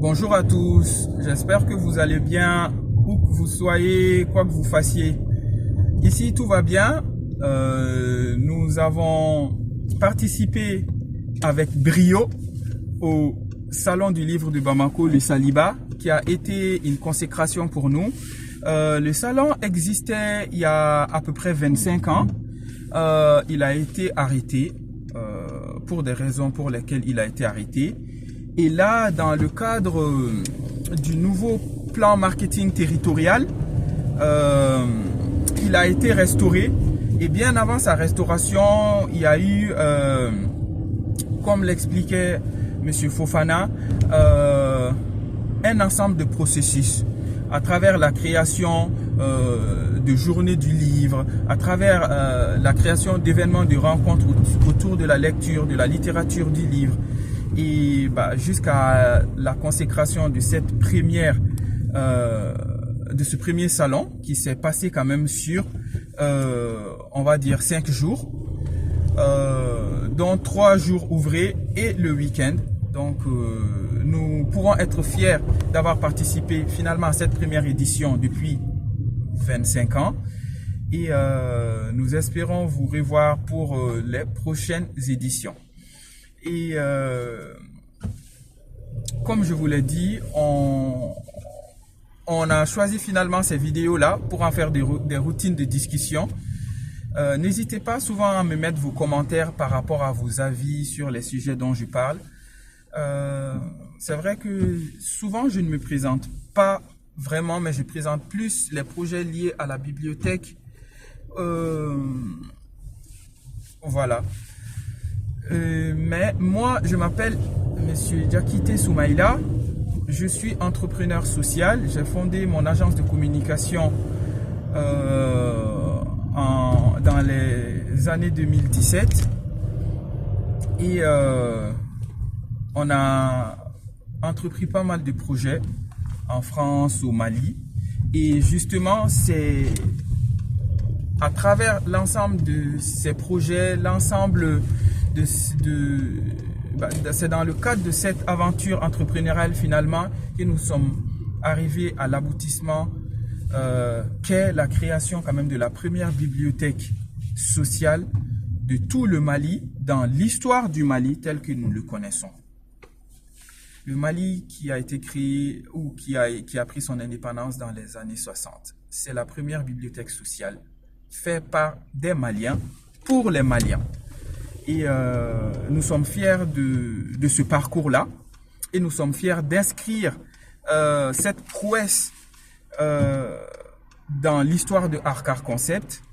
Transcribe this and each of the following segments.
Bonjour à tous, j'espère que vous allez bien, où que vous soyez, quoi que vous fassiez. Ici tout va bien, nous avons participé avec brio au Salon du livre de Bamako, le Saliba, qui a été une consécration pour nous. Le salon existait il y a à peu près 25 ans. Il a été arrêté pour des raisons pour lesquelles il a été arrêté. Et là, dans le cadre du nouveau plan marketing territorial, il a été restauré. Et bien avant sa restauration, il y a eu, comme l'expliquait M. Fofana, un ensemble de processus à travers la création de journées du livre, à travers la création d'événements, de rencontres autour de la lecture, de la littérature du livre, et jusqu'à la consécration de cette première, de ce premier salon qui s'est passé quand même sur, on va dire 5 jours, dont 3 jours ouvrés et le week-end. Donc nous pourrons être fiers d'avoir participé finalement à cette première édition depuis 25 ans et nous espérons vous revoir pour les prochaines éditions. Et comme je vous l'ai dit, on a choisi finalement ces vidéos-là pour en faire des routines de discussion. N'hésitez pas souvent à me mettre vos commentaires par rapport à vos avis sur les sujets dont je parle. C'est vrai que souvent je ne me présente pas vraiment, mais je présente plus les projets liés à la bibliothèque. Voilà. Mais moi, je m'appelle Monsieur Diakité Soumaïla. Je suis entrepreneur social. J'ai fondé mon agence de communication dans les années 2017. Et on a entrepris pas mal de projets en France, au Mali. Et justement, c'est à travers l'ensemble de ces projets, l'ensemble c'est dans le cadre de cette aventure entrepreneuriale finalement que nous sommes arrivés à l'aboutissement qu'est la création quand même de la première bibliothèque sociale de tout le Mali dans l'histoire du Mali tel que nous le connaissons. Le Mali qui a été créé ou qui a pris son indépendance dans les années 60. C'est la première bibliothèque sociale faite par des Maliens pour les Maliens. Et nous sommes fiers de ce parcours-là et nous sommes fiers d'inscrire cette prouesse dans l'histoire de Arcar Concept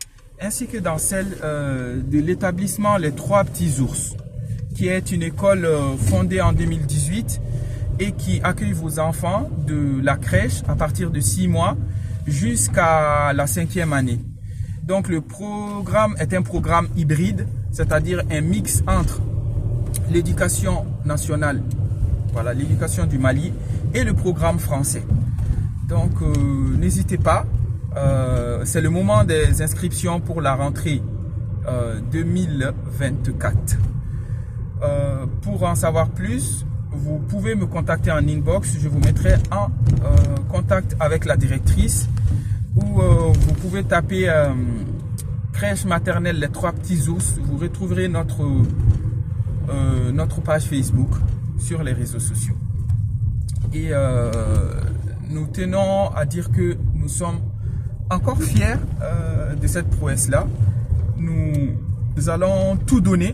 ainsi que dans celle de l'établissement Les Trois Petits Ours, qui est une école fondée en 2018 et qui accueille vos enfants de la crèche à partir de 6 mois jusqu'à la 5e année. Donc le programme est un programme hybride, c'est-à-dire un mix entre l'éducation nationale, voilà, l'éducation du Mali et le programme français. Donc n'hésitez pas, c'est le moment des inscriptions pour la rentrée 2024. Pour en savoir plus, vous pouvez me contacter en inbox, je vous mettrai en contact avec la directrice, ou vous pouvez taper crèche maternelle Les Trois Petits Ours. Vous retrouverez notre page Facebook sur les réseaux sociaux. Et nous tenons à dire que nous sommes encore fiers de cette prouesse-là. Nous allons tout donner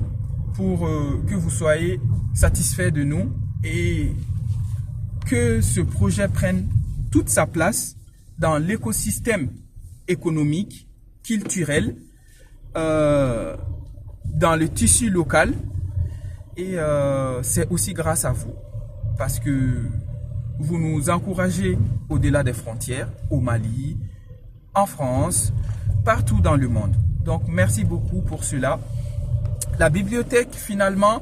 pour que vous soyez satisfaits de nous et que ce projet prenne toute sa place dans l'écosystème économique, culturel, dans le tissu local. Et c'est aussi grâce à vous, parce que vous nous encouragez au-delà des frontières, au Mali, en France, partout dans le monde. Donc merci beaucoup pour cela. La bibliothèque finalement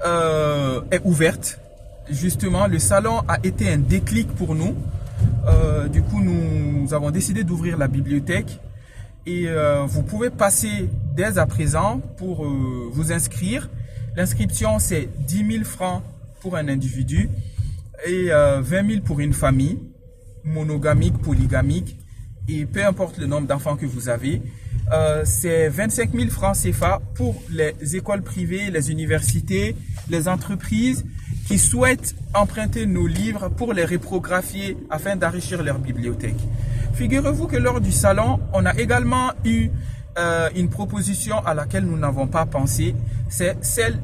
est ouverte. Justement, le salon a été un déclic pour nous. Du coup, nous avons décidé d'ouvrir la bibliothèque et vous pouvez passer dès à présent pour vous inscrire. L'inscription, c'est 10 000 francs pour un individu et 20 000 pour une famille, monogamique, polygamique, et peu importe le nombre d'enfants que vous avez. C'est 25 000 francs CFA pour les écoles privées, les universités, les entreprises qui souhaitent emprunter nos livres pour les reprographier afin d'enrichir leur bibliothèque. Figurez-vous que lors du salon, on a également eu une proposition à laquelle nous n'avons pas pensé, c'est celle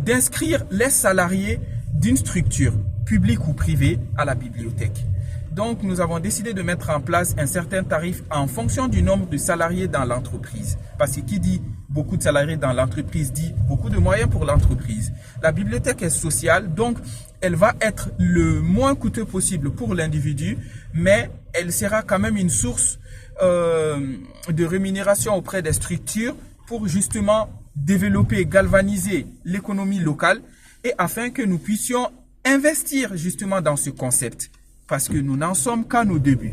d'inscrire les salariés d'une structure, publique ou privée, à la bibliothèque. Donc, nous avons décidé de mettre en place un certain tarif en fonction du nombre de salariés dans l'entreprise. Parce que qui dit beaucoup de salariés dans l'entreprise dit beaucoup de moyens pour l'entreprise. La bibliothèque est sociale, donc elle va être le moins coûteux possible pour l'individu, mais elle sera quand même une source de rémunération auprès des structures pour justement développer, galvaniser l'économie locale et afin que nous puissions investir justement dans ce concept. Parce que nous n'en sommes qu'à nos débuts.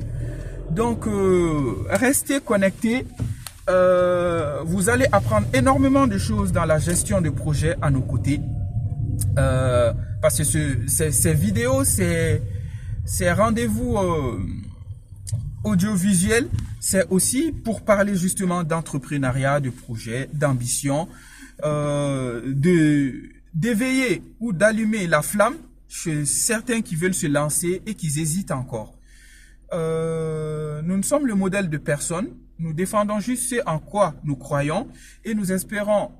Donc, restez connectés. Vous allez apprendre énormément de choses dans la gestion de projets à nos côtés. Parce que ces vidéos, ces rendez-vous audiovisuels, c'est aussi pour parler justement d'entrepreneuriat, de projets, d'ambition, d'éveiller ou d'allumer la flamme chez certains qui veulent se lancer et qui hésitent encore. Nous ne sommes le modèle de personne. Nous défendons juste ce en quoi nous croyons et nous espérons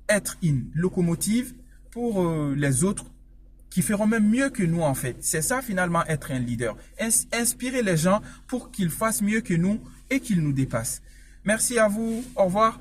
être une locomotive pour les autres qui feront même mieux que nous en fait. C'est ça finalement être un leader. Inspirer les gens pour qu'ils fassent mieux que nous et qu'ils nous dépassent. Merci à vous. Au revoir.